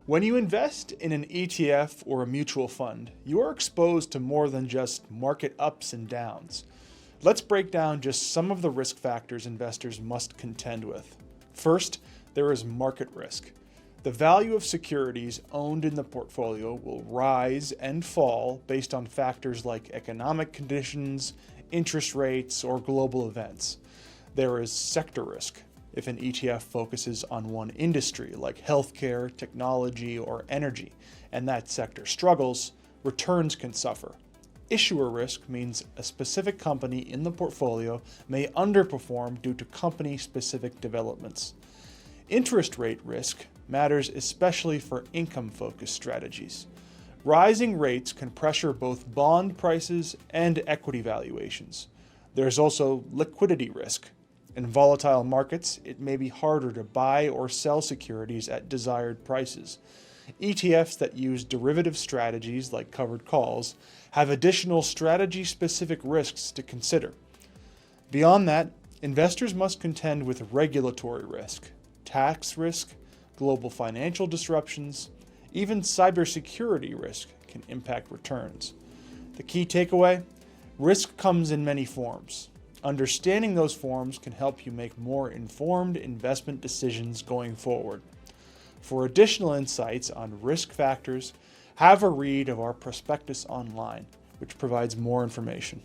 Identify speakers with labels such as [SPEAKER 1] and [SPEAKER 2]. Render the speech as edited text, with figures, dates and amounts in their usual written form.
[SPEAKER 1] When you invest in an ETF or a mutual fund, you are exposed to more than just market ups and downs. Let's break down just some of the risk factors investors must contend with. First, there is market risk. The value of securities owned in the portfolio will rise and fall based on factors like economic conditions, interest rates, or global events. There is sector risk. If an ETF focuses on one industry like healthcare, technology, or energy, and that sector struggles, returns can suffer. Issuer risk means a specific company in the portfolio may underperform due to company-specific developments. Interest rate risk matters especially for income-focused strategies. Rising rates can pressure both bond prices and equity valuations. There's also liquidity risk. In volatile markets, it may be harder to buy or sell securities at desired prices. ETFs that use derivative strategies like covered calls have additional strategy-specific risks to consider. Beyond that, investors must contend with regulatory risk, tax risk, global financial disruptions, even cybersecurity risk can impact returns. The key takeaway? Risk comes in many forms. Understanding those forms can help you make more informed investment decisions going forward. For additional insights on risk factors, have a read of our prospectus online, which provides more information.